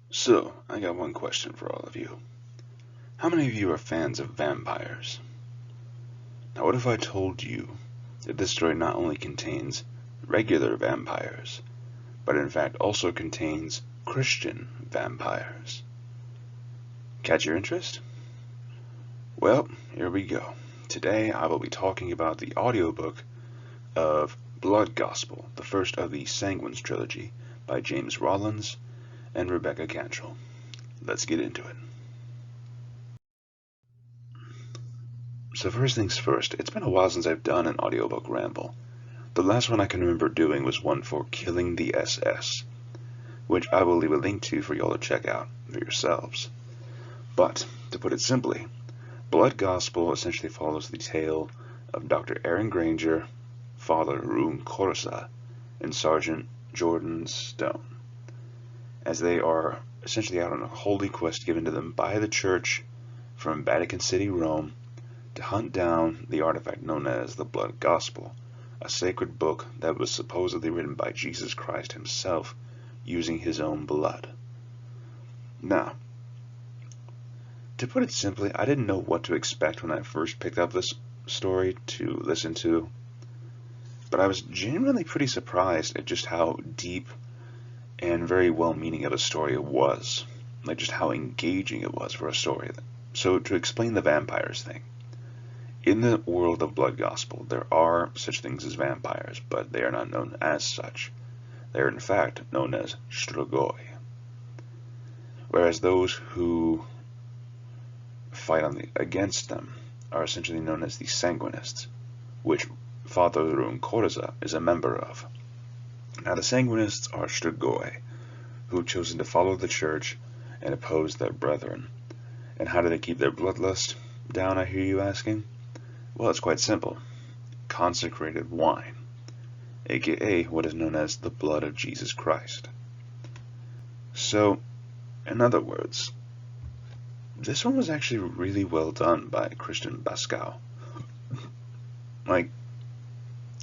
So, I got one question for all of you. How many of you are fans of vampires? Now, what if I told you that this story not only contains regular vampires, but in fact also contains Christian vampires? Catch your interest? Well, here we go. Today I will be talking about the audiobook of Blood Gospel, the first of the Sanguines trilogy by James Rollins and Rebecca Cantrell. Let's get into it. So first things first, it's been a while since I've done an audiobook ramble. The last one I can remember doing was one for Killing the SS, which I will leave a link to for y'all to check out for yourselves. But, to put it simply, Blood Gospel essentially follows the tale of Dr. Erin Granger, Father Rune Corsa, and Sergeant Jordan Stone, as they are essentially out on a holy quest given to them by the Church from Vatican City, Rome, to hunt down the artifact known as the Blood Gospel, a sacred book that was supposedly written by Jesus Christ himself using his own blood. Now, to put it simply, I didn't know what to expect when I first picked up this story to listen to, but I was genuinely pretty surprised at just how deep and very well-meaning of a story it was, like just how engaging it was for a story. So to explain the vampires thing, in the world of Blood Gospel, there are such things as vampires, but they are not known as such. They are in fact known as Strigoi, whereas those who fight against them are essentially known as the Sanguinists, which Father Rune Corsa is a member of. Now the Sanguinists are Strigoi, who have chosen to follow the Church and oppose their brethren. And how do they keep their bloodlust down, I hear you asking? Well, it's quite simple. Consecrated wine, aka what is known as the blood of Jesus Christ. So, in other words, this one was actually really well done by Christian Bascal. Like,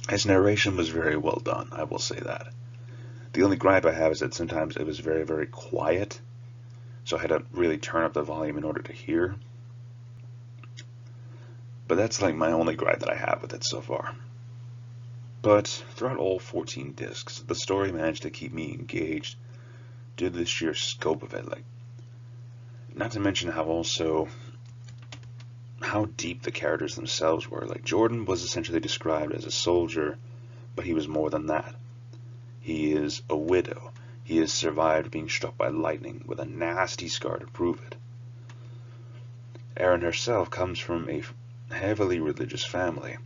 his narration was very well done, I will say that. The only gripe I have is that sometimes it was very, very quiet, so I had to really turn up the volume in order to hear. But that's like my only gripe that I have with it so far. But throughout all 14 discs, the story managed to keep me engaged due to the sheer scope of it. Like, not to mention how deep the characters themselves were. Like, Jordan was essentially described as a soldier, but he was more than that. He is a widow. He has survived being struck by lightning with a nasty scar to prove it. Erin herself comes from a heavily religious family,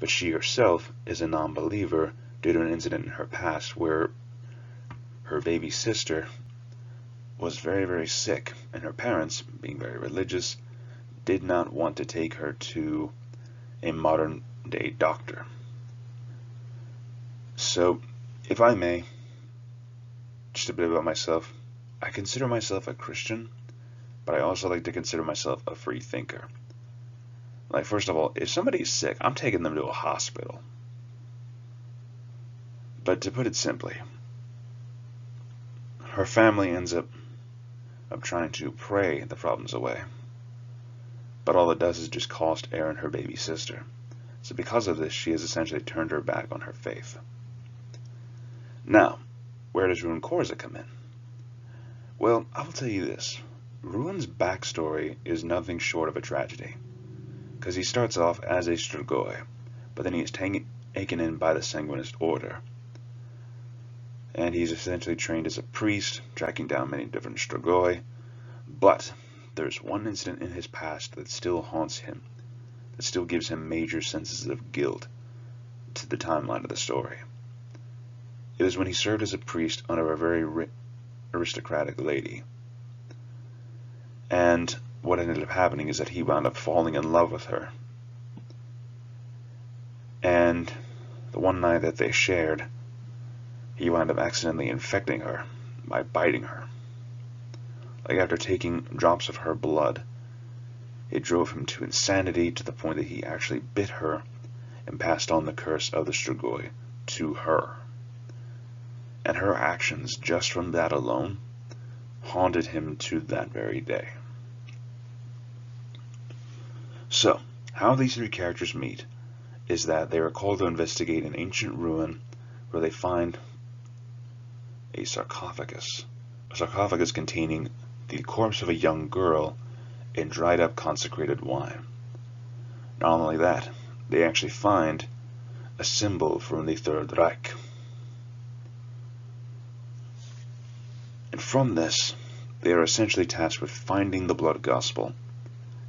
but she herself is a non-believer due to an incident in her past where her baby sister was very, very sick, and her parents, being very religious, did not want to take her to a modern-day doctor. So, if I may, just a bit about myself, I consider myself a Christian, but I also like to consider myself a free thinker. Like, first of all, if somebody is sick, I'm taking them to a hospital. But to put it simply, her family ends up trying to pray the problems away. But all it does is just cost Erin her baby sister. So because of this, she has essentially turned her back on her faith. Now, where does Rune Corsa come in? Well, I will tell you this. Rune's backstory is nothing short of a tragedy. Because he starts off as a Strigoi, but then he is taken in by the Sanguinist Order. And he's essentially trained as a priest, tracking down many different Strigoi. But there's one incident in his past that still haunts him, that still gives him major senses of guilt to the timeline of the story. It was when he served as a priest under a very aristocratic lady. And what ended up happening is that he wound up falling in love with her. And the one night that they shared, he wound up accidentally infecting her by biting her. Like, after taking drops of her blood, it drove him to insanity to the point that he actually bit her and passed on the curse of the Strigoi to her. And her actions, just from that alone, haunted him to that very day. So, how these three characters meet is that they are called to investigate an ancient ruin where they find a sarcophagus containing the corpse of a young girl in dried up consecrated wine. Not only that, they actually find a symbol from the Third Reich. And from this, they are essentially tasked with finding the blood gospel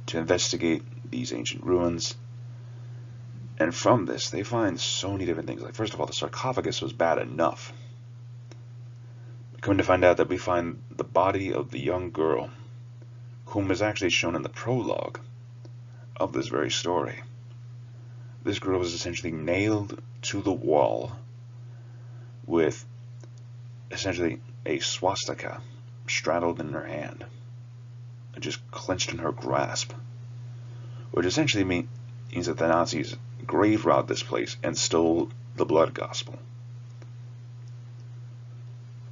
to investigate these ancient ruins. And from this, they find so many different things. Like, first of all, the sarcophagus was bad enough. Come to find out that we find the body of the young girl, whom is actually shown in the prologue of this very story. This girl was essentially nailed to the wall with essentially a swastika straddled in her hand, just clenched in her grasp, which essentially means that the Nazis grave robbed this place and stole the blood gospel.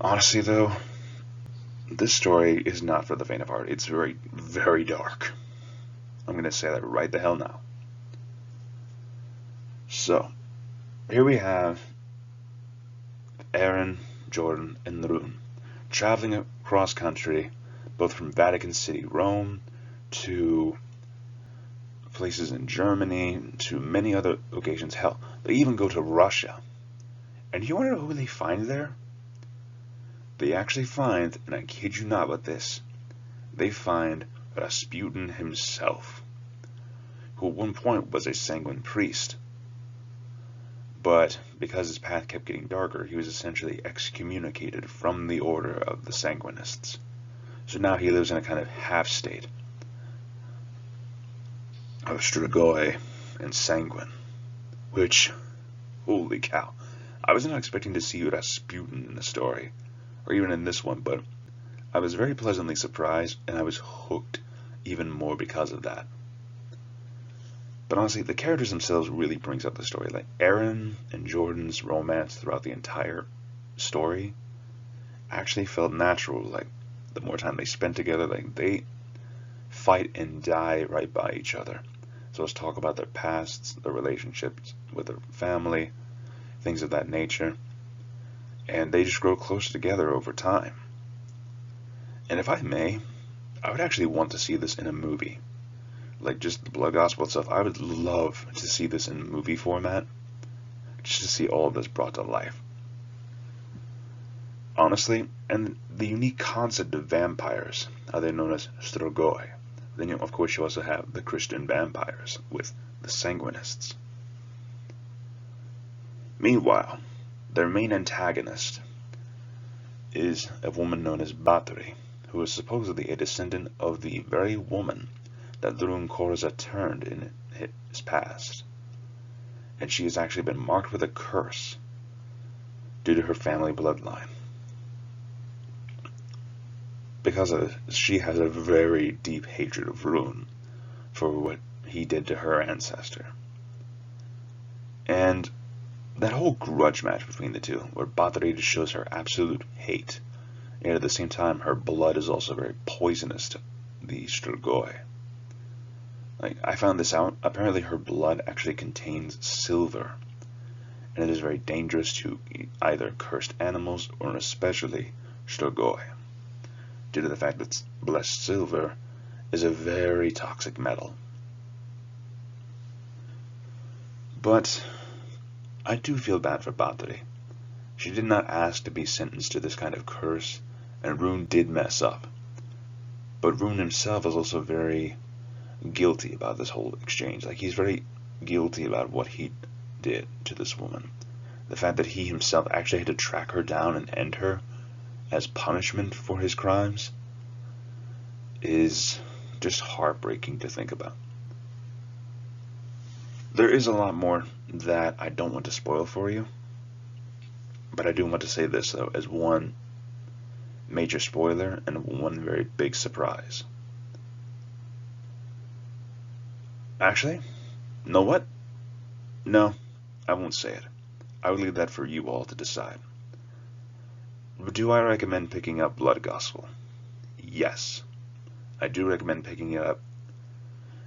Honestly, though, this story is not for the faint of heart. It's very, very dark. I'm going to say that right the hell now. So, here we have Erin, Jordan, and Rune traveling across country, both from Vatican City, Rome, to places in Germany, to many other locations. Hell, they even go to Russia. And you want to know who they find there? They actually find, and I kid you not with this, they find Rasputin himself, who at one point was a sanguine priest. But because his path kept getting darker, he was essentially excommunicated from the order of the Sanguinists. So now he lives in a kind of half-state of Strigoi and Sanguine, which, holy cow, I was not expecting to see Rasputin in the story, or even in this one, but I was very pleasantly surprised, and I was hooked even more because of that. But honestly, the characters themselves really brings up the story. Like, Erin and Jordan's romance throughout the entire story actually felt natural. Like, the more time they spent together, like, they fight and die right by each other. So let's talk about their pasts, their relationships with their family, things of that nature. And they just grow closer together over time. And if I may, I would actually want to see this in a movie. Like, just the blood gospel itself, I would love to see this in movie format, just to see all of this brought to life. Honestly, and the unique concept of vampires, how they're known as Strigoi. Then, of course, you also have the Christian vampires with the Sanguinists. Meanwhile, their main antagonist is a woman known as Baturi, who is supposedly a descendant of the very woman that Drun Korza turned in his past. And she has actually been marked with a curse due to her family bloodline. Because of this, she has a very deep hatred of Rune for what he did to her ancestor. And that whole grudge match between the two, where Baturi just shows her absolute hate, and at the same time her blood is also very poisonous to the Strigoi. Like, I found this out. Apparently her blood actually contains silver, and it is very dangerous to either cursed animals or especially Strigoi, due to the fact that blessed silver is a very toxic metal. But I do feel bad for Baturi. She did not ask to be sentenced to this kind of curse, and Rune did mess up. But Rune himself is also very guilty about this whole exchange. Like, he's very guilty about what he did to this woman. The fact that he himself actually had to track her down and end her as punishment for his crimes is just heartbreaking to think about. There is a lot more that I don't want to spoil for you, but I do want to say this, though, as one major spoiler and one very big surprise. Actually, know what? No, I won't say it. I will leave that for you all to decide. Do I recommend picking up Blood Gospel? yes, I do recommend picking it up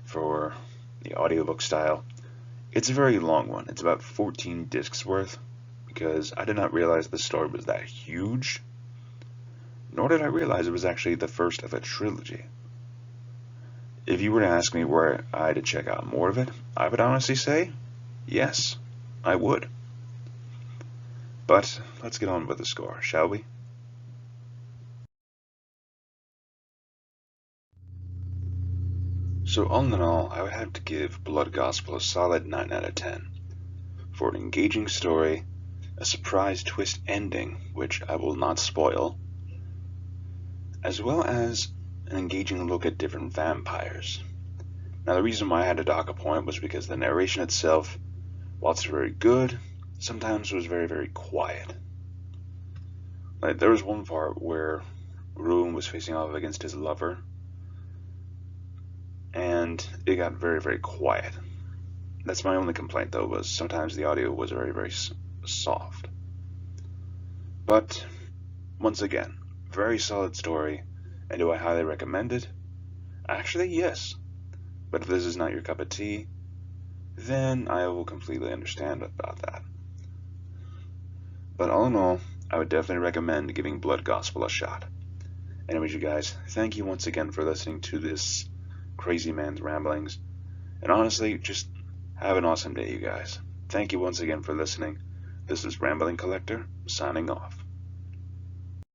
for the audiobook style. It's a very long one. It's about 14 discs worth, because I did not realize the story was that huge, nor did I realize it was actually the first of a trilogy. If you were to ask me where I had to check out more of it, I would honestly say, yes, I would. But let's get on with the score, shall we? So all in all, I would have to give Blood Gospel a solid 9 out of 10. For an engaging story, a surprise twist ending, which I will not spoil, as well as an engaging look at different vampires. Now the reason why I had to dock a point was because the narration itself, whilst very good, sometimes was very, very quiet. Like, there was one part where Rollins was facing off against his lover, and it got very, very quiet. That's my only complaint, though, was sometimes the audio was very, very soft. But, once again, very solid story, and do I highly recommend it? Actually, yes. But if this is not your cup of tea, then I will completely understand about that. But all in all, I would definitely recommend giving Blood Gospel a shot. Anyways, you guys, thank you once again for listening to this crazy man's ramblings. And honestly, just have an awesome day, you guys. Thank you once again for listening. This is Rambling Collector, signing off.